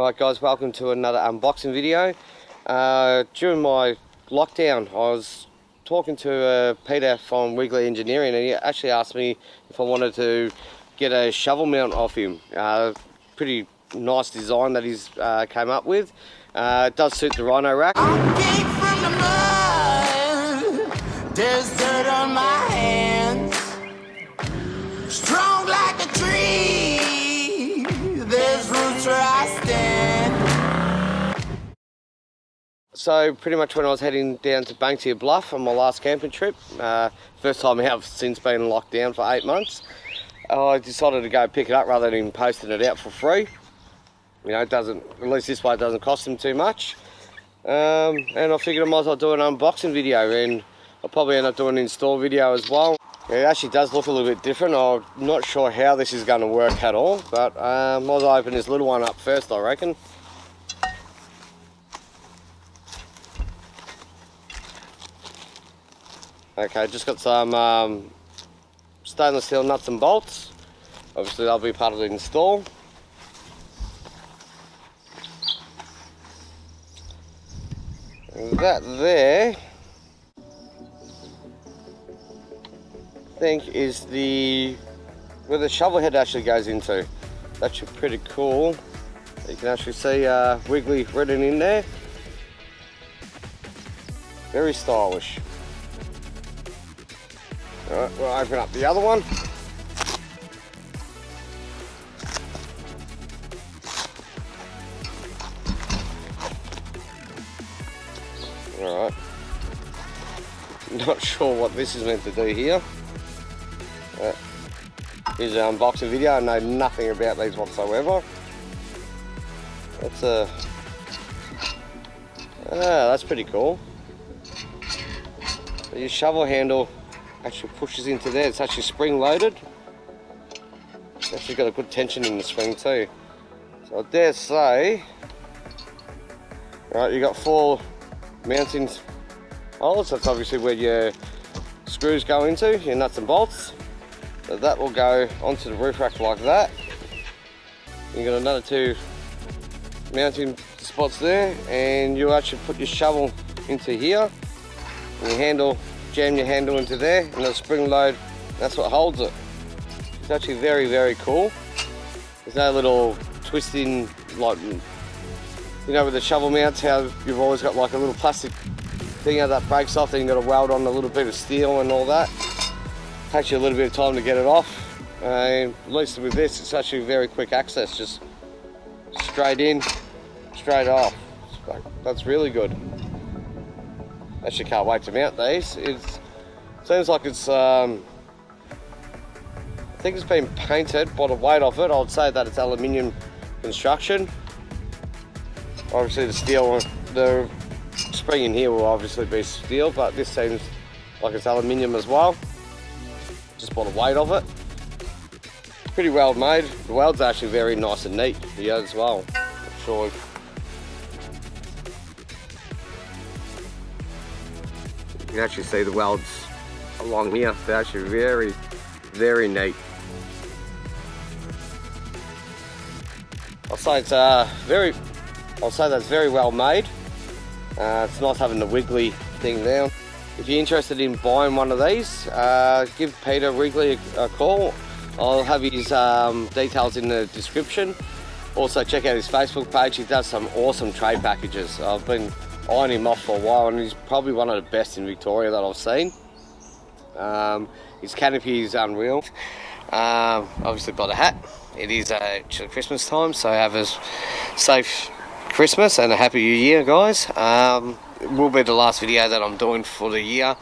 Alright guys, welcome to another unboxing video. During my lockdown I was talking to Peter from Wiggly Engineering, and he actually asked me if I wanted to get a shovel mount off him. Pretty nice design that he's came up with. It does suit the Rhino rack. I came from the mud, there's dirt on my hands. Strong like a tree, there's roots where I stand. So pretty much when I was heading down to Banksia Bluff on my last camping trip, first time out since being locked down for 8 months, I decided to go pick it up rather than posting it out for free. You know, it doesn't, at least this way it doesn't cost them too much. And I figured I might as well do an unboxing video, and I'll probably end up doing an install video as well. It actually does look a little bit different. I'm not sure how this is going to work at all, but I might as well open this little one up first, I reckon. Okay, just got some stainless steel nuts and bolts. Obviously they'll be part of the install. And that there, I think, is where the shovel head actually goes into. That's actually pretty cool. You can actually see Wiggly written in there. Very stylish. Alright, we'll open up the other one. Alright. Not sure what this is meant to do here. Here's an unboxing video. I know nothing about these whatsoever. That's pretty cool. So your shovel handle actually pushes into there. It's actually spring loaded. It's actually got a good tension in the spring too. So I dare say, right, you got 4 mounting holes. That's obviously where your screws go into, your nuts and bolts. So that will go onto the roof rack like that. You got another 2 mounting spots there, and you actually put your shovel into here, and your handle, jam your handle into there, and the spring load, that's what holds it. It's actually very, very cool. There's no little twisting, like, you know, with the shovel mounts, how you've always got like a little plastic thing that breaks off, then you've got to weld on a little bit of steel and all that. Takes you a little bit of time to get it off. At least with this, it's actually very quick access, just straight in, straight off. That's really good. Actually can't wait to mount these. It seems like it's, I think it's been painted. By the weight of it, I would say that it's aluminium construction. Obviously the steel, the spring in here will obviously be steel, but this seems like it's aluminium as well, just by the weight of it. Pretty well made. The welds are actually very nice and neat here as well. I'm sure. You can actually see the welds along here. They're actually very, very neat. I'll say that's very well made. It's nice having the Wiggly thing there. If you're interested in buying one of these, give Peter Wiggly a call. I'll have his details in the description. Also check out his Facebook page. He does some awesome trade packages. I've been eyeing him off for a while, and he's probably one of the best in Victoria that I've seen. His canopy is unreal. Obviously got a hat. It is actually Christmas time, so have a safe Christmas and a happy New Year, guys. It will be the last video that I'm doing for the year,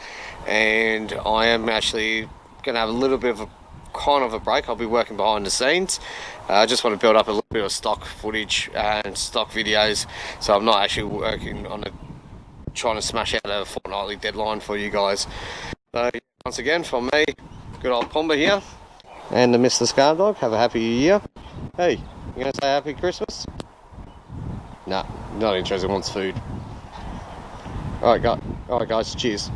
and I am actually going to have a little bit of a kind of a break. I'll be working behind the scenes. I just want to build up a little bit of stock footage and stock videos, so I'm not actually working on trying to smash out a fortnightly deadline for you guys. So once again, from me, good old Pumba here, and the Mr. Scar Dog, have a happy New Year. Hey, you going to say happy Christmas? Nah, not interested, wants food. Alright guys, cheers.